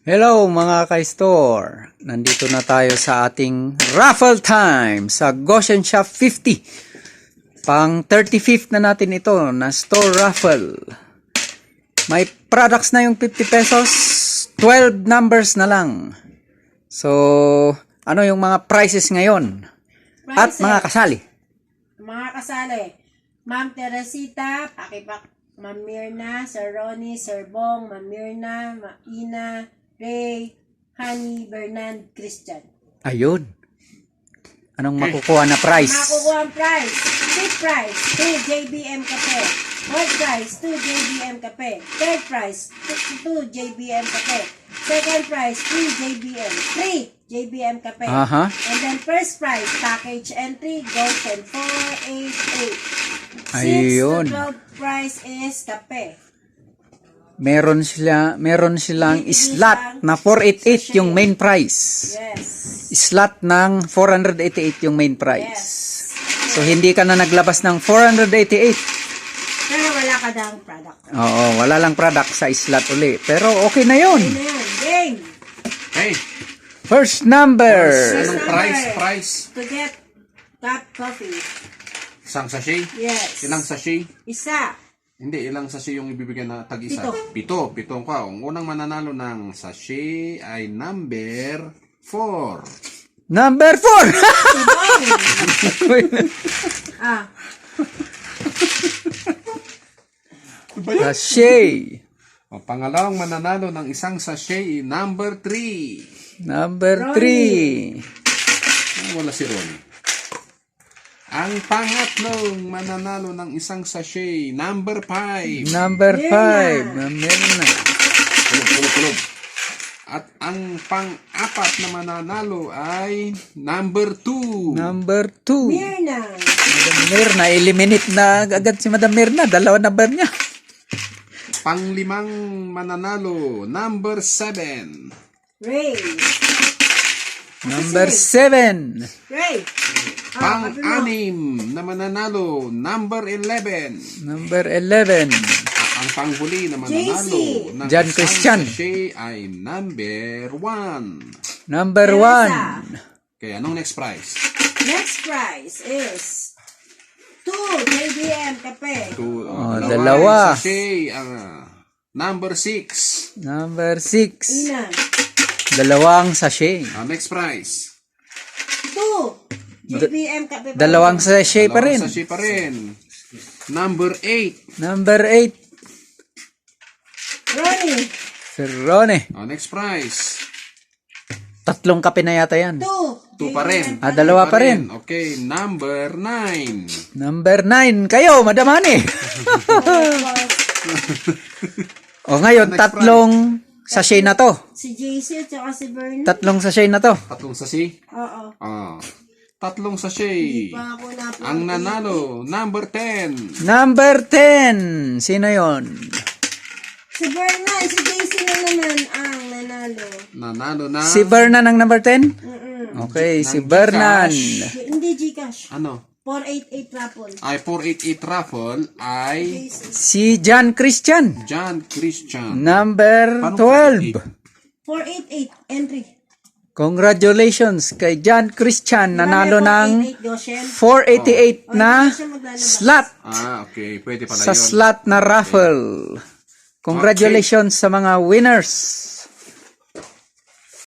Hello mga ka-store! Nandito na tayo sa ating raffle time sa Goshen Shop 50. Pang 35th na natin ito na store raffle. May products na yung 50 pesos, 12 numbers na lang. So, ano yung mga prices ngayon? At mga kasali? Mga kasali, Ma'am Teresita, Pakipak, Ma'am Mirna, Sir Ronnie, Sir Bong, Ma'am Mirna, Ma'am Ina, Ray, Honey, Bernard, Christian. Ayun. Anong makukuha na price? Makukuha ang price. Fifth prize, 2 JBM Kape. Fourth prize, 2 JBM Kape. Third prize, 2 JBM Kape. Second prize, 3 JBM Kape. And then first prize, package entry, Goshen 488. Ayun. 6 to 12 prize is Kape. Meron silang slot na 488 yung main price. Yes. Slot ng 488 yung main price. Yes. So hindi ka na naglabas ng 488. Pero wala ka daang product. Oo, wala lang product sa slot uli. Pero okay na yun. Ano yan? Game. Hey, First number. anong price? To get top coffee. Isang sachet? Yes. Ilang sachet? Isa. Hindi, ilang sachet yung ibibigay na tag-isa? Pito. Pitong ka. Ang unang mananalo ng sachet ay number 4. Number 4. Ah. Sachet. O, pangalawang mananalo ng isang sachet, number 3. Number Ronnie. 3. Wala si Ronnie. Ang pangatlong mananalo ng isang sachet, number 5. Number 5. Meron na. Kulog. At ang pang-apat na mananalo ay number 2. Number 2. Mirna. Madam Mirna, eliminate na agad si Madam Mirna. Dalawa number niya. Panglimang mananalo, number 7. Ray. Number 7. Ray. Pang-anim na mananalo, number 11. Number 11. At ang panghuli na mananalo JC. ng John isang Christian. sachet ay number 1. Number Teresa. 1. Kaya anong next prize? Next prize is 2 JBM Kape. dalawa. Sachet, number 6. Number 6. Ina. Dalawang sachet. Next prize. 2 JBM Kape. Dalawang sachet pa rin. Dalawang sachet pa rin. Number 8. Number 8. Ronnie. Sir Ronnie. Next prize. Tatlong kape na yata yan. 2 pa rin. Dalawa pa rin. Okay, number 9. Number 9. Kayo, Madam Honey. O ngayon, Next tatlong sachet na to. Si JC at saka si Bernard. Tatlong sachet na to. Tatlong sachet? Oo. Tatlong sachet. Pa ako na Ang nanalo, number 10. Number 10. Sino yon? Si Bernard, si JC na naman ang nanalo. Nanalo na. Si Bernan ang number 10? Okay, Ng si Bernan. Gcash. Hindi Gcash. Ano? 488 raffle. Ay 488 raffle ay JC. Si John Christian. John Christian. Number Paano 12. 488 entry. Congratulations kay John Christian. Nanalo ng 488 Goshen. 488 na Hindi siya maglalabas. slot Okay. Pwede pala sa yun. slot na raffle. Congratulations sa mga winners.